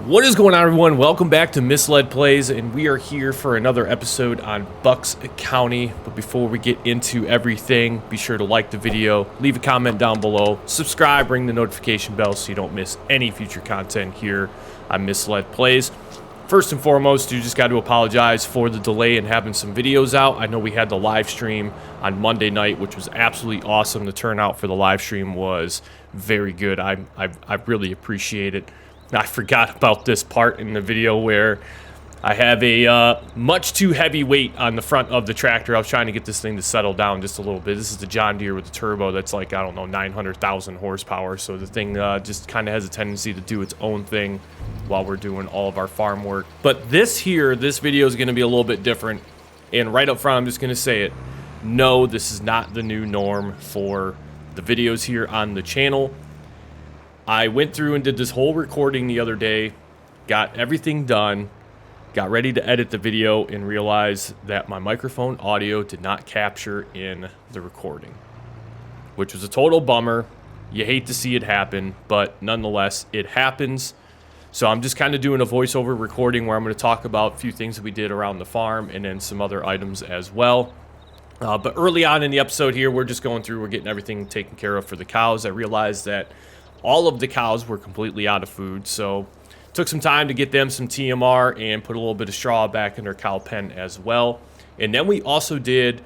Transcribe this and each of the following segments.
What is going on, everyone? Welcome back to Misled Plays, and we are here for another episode on Bucks County. But before we get into everything, be sure to like the video, leave a comment down below, subscribe, ring the notification bell so you don't miss any future content here on Misled Plays. First and foremost, you just got to apologize for the delay in having some videos out. I know we had the live stream on Monday night, which was absolutely awesome. The turnout for the live stream was very good. I really appreciate it. I forgot about this part in the video where I have a much too heavy weight on the front of the tractor. I was trying to get this thing to settle down just a little bit. This is the John Deere with the turbo that's like, I don't know, 900,000 horsepower. So the thing just kind of has a tendency to do its own thing while we're doing all of our farm work. But this video is going to be a little bit different. And right up front, I'm just going to say it. No, this is not the new norm for the videos here on the channel. I went through and did this whole recording the other day, got everything done, got ready to edit the video, and realized that my microphone audio did not capture in the recording, which was a total bummer. You hate to see it happen, but nonetheless, it happens. So I'm just kind of doing a voiceover recording where I'm going to talk about a few things that we did around the farm and then some other items as well. But early on in the episode here, we're just going through, we're getting everything taken care of for the cows. I realized that all of the cows were completely out of food, so took some time to get them some TMR and put a little bit of straw back in their cow pen as well. And then we also did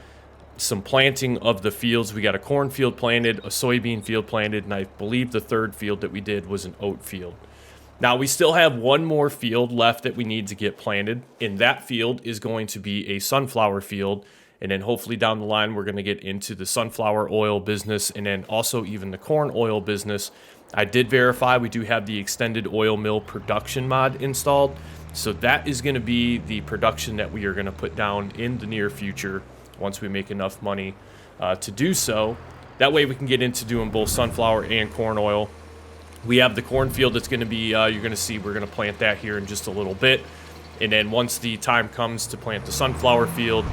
some planting of the fields. We got a corn field planted, a soybean field planted, and I believe the third field that we did was an oat field. Now we still have one more field left that we need to get planted, and that field is going to be a sunflower field. And then hopefully down the line, we're going to get into the sunflower oil business and then also even the corn oil business. I did verify we do have the extended oil mill production mod installed. So that is going to be the production that we are going to put down in the near future once we make enough money to do so. That way we can get into doing both sunflower and corn oil. We have the cornfield that's going to be, you're going to see, we're going to plant that here in just a little bit. And then once the time comes to plant the sunflower field,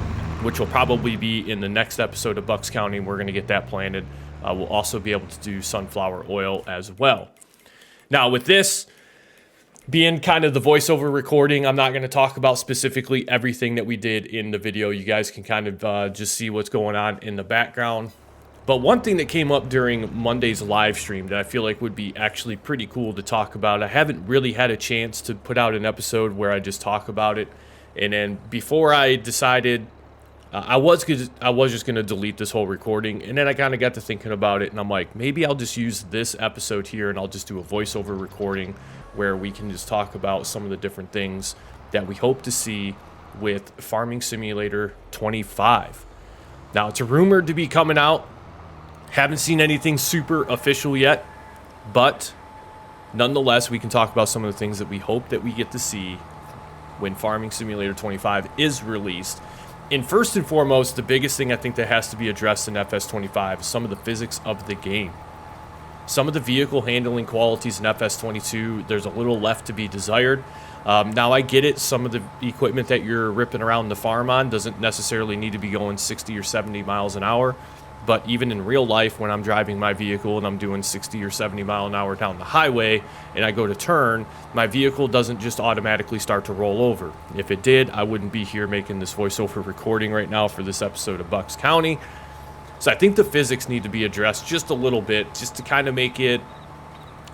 which will probably be in the next episode of Bucks County, we're going to get that planted. We'll also be able to do sunflower oil as well. Now, with this being kind of the voiceover recording, I'm not going to talk about specifically everything that we did in the video. You guys can kind of just see what's going on in the background. But one thing that came up during Monday's live stream that I feel like would be actually pretty cool to talk about, I haven't really had a chance to put out an episode where I just talk about it. And then before I decided, I was just going to delete this whole recording, and then I kind of got to thinking about it, and I'm like, maybe I'll just use this episode here, and I'll just do a voiceover recording where we can just talk about some of the different things that we hope to see with Farming Simulator 25. Now, it's rumored to be coming out. Haven't seen anything super official yet, but nonetheless, we can talk about some of the things that we hope that we get to see when Farming Simulator 25 is released. And first and foremost, the biggest thing I think that has to be addressed in FS25 is some of the physics of the game. Some of the vehicle handling qualities in FS22, there's a little left to be desired. Now, I get it. Some of the equipment that you're ripping around the farm on doesn't necessarily need to be going 60 or 70 miles an hour. But even in real life, when I'm driving my vehicle and I'm doing 60 or 70 mile an hour down the highway and I go to turn, my vehicle doesn't just automatically start to roll over. If it did, I wouldn't be here making this voiceover recording right now for this episode of Bucks County. So I think the physics need to be addressed just a little bit, just to kind of make it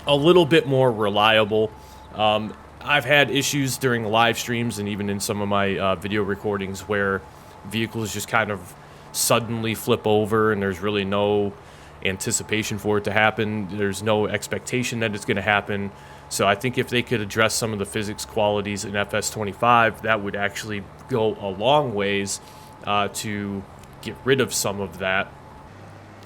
a little bit more reliable. I've had issues during live streams and even in some of my video recordings where vehicles just kind of suddenly flip over and there's really no anticipation for it to happen. There's no expectation that it's going to happen. So I think if they could address some of the physics qualities in FS25, that would actually go a long ways to get rid of some of that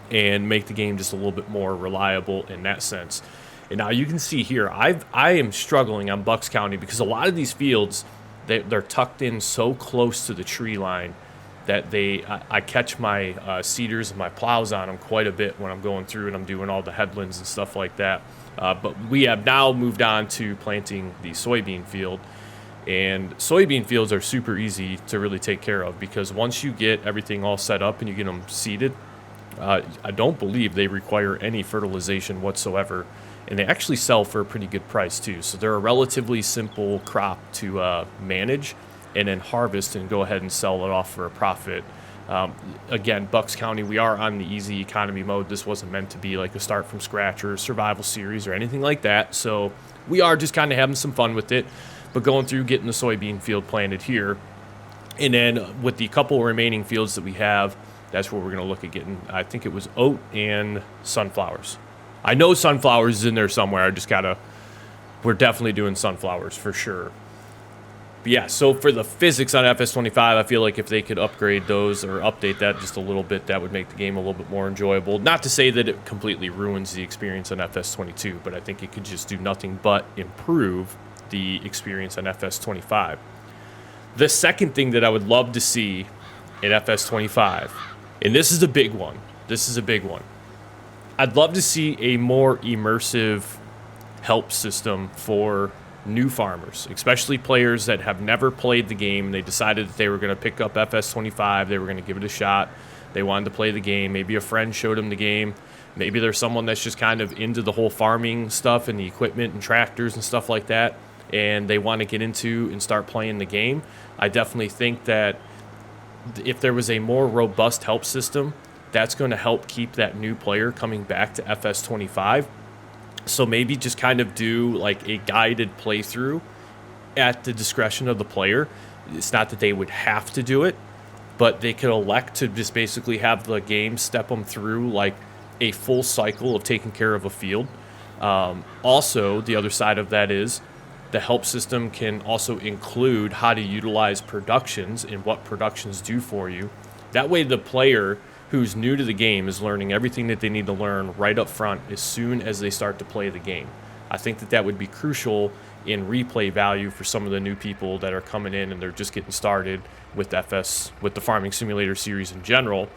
and make the game just a little bit more reliable in that sense. And now you can see here, I am struggling on Bucks County because a lot of these fields, they're tucked in so close to the tree line that I catch my seeders and my plows on them quite a bit when I'm going through and I'm doing all the headlands and stuff like that. But we have now moved on to planting the soybean field. And soybean fields are super easy to really take care of because once you get everything all set up and you get them seeded, I don't believe they require any fertilization whatsoever. and they actually sell for a pretty good price too. So they're a relatively simple crop to manage and then harvest and go ahead and sell it off for a profit. Again, Bucks County, we are on the easy economy mode. This wasn't meant to be like a start from scratch or a survival series or anything like that. So we are just kind of having some fun with it, but going through getting the soybean field planted here. And then with the couple remaining fields that we have, that's where we're going to look at getting, I think it was oat and sunflowers. I know sunflowers is in there somewhere. I just we're definitely doing sunflowers for sure. But yeah, so for the physics on FS25, I feel like if they could upgrade those or update that just a little bit, that would make the game a little bit more enjoyable. Not to say that it completely ruins the experience on FS22, but I think it could just do nothing but improve the experience on FS25. The second thing that I would love to see in FS25, and this is a big one. I'd love to see a more immersive help system for new farmers, especially players that have never played the game. They decided that they were going to pick up FS25. They were going to give it a shot. They wanted to play the game. Maybe a friend showed them the game. Maybe there's someone that's just kind of into the whole farming stuff and the equipment and tractors and stuff like that, and they want to get into and start playing the game. I definitely think that if there was a more robust help system, that's going to help keep that new player coming back to FS25. So maybe just kind of do like a guided playthrough at the discretion of the player. It's not that they would have to do it, but they could elect to just basically have the game step them through like a full cycle of taking care of a field. Also, the other side of that is the help system can also include how to utilize productions and what productions do for you. That way the player who's new to the game is learning everything that they need to learn right up front as soon as they start to play the game. I think that would be crucial in replay value for some of the new people that are coming in and they're just getting started with with the Farming Simulator series in general.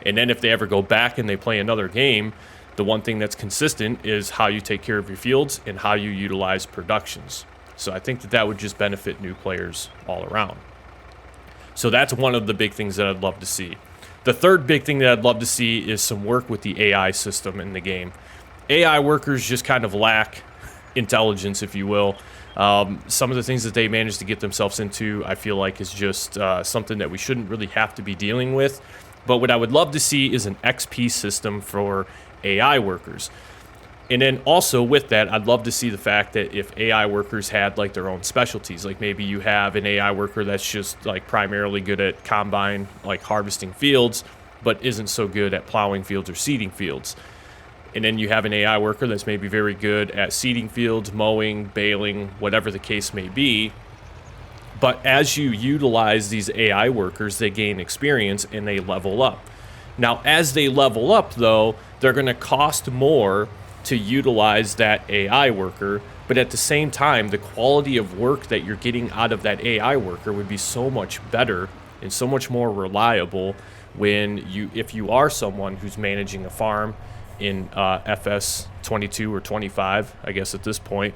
And then if they ever go back and they play another game, the one thing that's consistent is how you take care of your fields and how you utilize productions. So I think that would just benefit new players all around. So that's one of the big things that I'd love to see. The third big thing that I'd love to see is some work with the AI system in the game. AI workers just kind of lack intelligence, if you will. Some of the things that they manage to get themselves into, I feel like, is just something that we shouldn't really have to be dealing with. But what I would love to see is an XP system for AI workers. And then also with that, I'd love to see the fact that if AI workers had like their own specialties, like maybe you have an AI worker that's just like primarily good at combine, like harvesting fields, but isn't so good at plowing fields or seeding fields. And then you have an AI worker that's maybe very good at seeding fields, mowing, baling, whatever the case may be. But as you utilize these AI workers, they gain experience and they level up. Now, as they level up, though, they're going to cost more to utilize that AI worker, but at the same time, the quality of work that you're getting out of that AI worker would be so much better and so much more reliable if you are someone who's managing a farm in FS22 or 25, I guess at this point,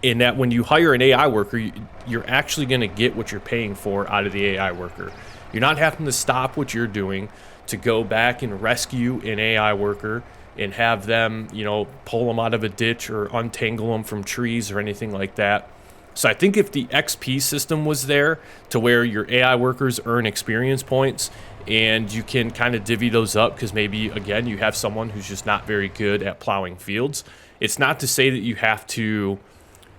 in that when you hire an AI worker, you're actually going to get what you're paying for out of the AI worker. You're not having to stop what you're doing to go back and rescue an AI worker and have them, pull them out of a ditch or untangle them from trees or anything like that. So I think if the XP system was there to where your AI workers earn experience points and you can kind of divvy those up because maybe, again, you have someone who's just not very good at plowing fields. It's not to say that you have to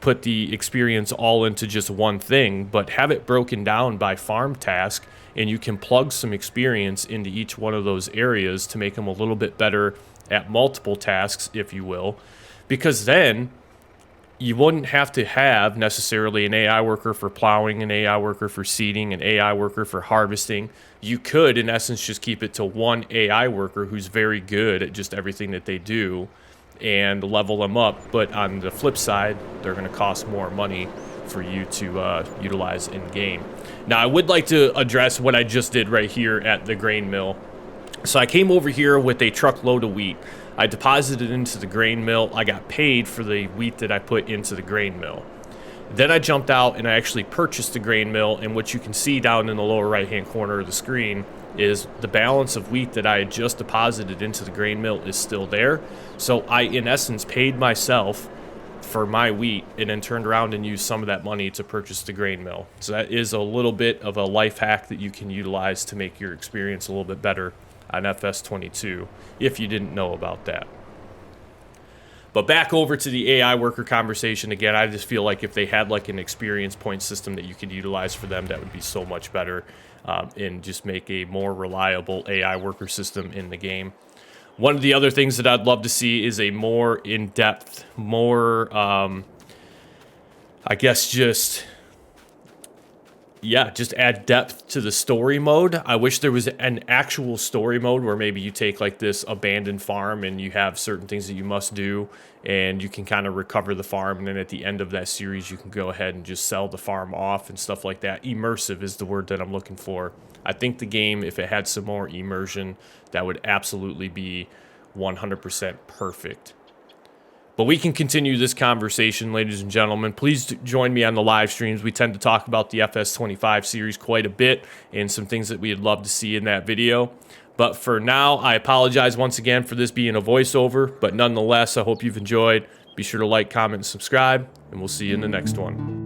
put the experience all into just one thing, but have it broken down by farm task, and you can plug some experience into each one of those areas to make them a little bit better at multiple tasks, if you will, because then you wouldn't have to have necessarily an AI worker for plowing, an AI worker for seeding, an AI worker for harvesting. You could, in essence, just keep it to one AI worker who's very good at just everything that they do and level them up. But on the flip side, they're going to cost more money for you to utilize in game. Now, I would like to address what I just did right here at the grain mill. So I came over here with a truckload of wheat. I deposited it into the grain mill. I got paid for the wheat that I put into the grain mill. Then I jumped out and I actually purchased the grain mill, and what you can see down in the lower right hand corner of the screen is the balance of wheat that I had just deposited into the grain mill is still there. So I, in essence, paid myself for my wheat and then turned around and used some of that money to purchase the grain mill. So that is a little bit of a life hack that you can utilize to make your experience a little bit better on FS22 if you didn't know about that. But back over to the AI worker conversation again, I just feel like if they had like an experience point system that you could utilize for them, that would be so much better, and just make a more reliable AI worker system in the game. One of the other things that I'd love to see is a more in-depth, more, I guess just add depth to the story mode. I wish there was an actual story mode where maybe you take like this abandoned farm and you have certain things that you must do and you can kind of recover the farm, and then at the end of that series you can go ahead and just sell the farm off and stuff like that. Immersive is the word that I'm looking for. I think the game, if it had some more immersion, that would absolutely be 100% perfect. But we can continue this conversation, ladies and gentlemen. Please join me on the live streams. We tend to talk about the FS25 series quite a bit and some things that we'd love to see in that video. But for now, I apologize once again for this being a voiceover. But nonetheless, I hope you've enjoyed. Be sure to like, comment, and subscribe, and we'll see you in the next one.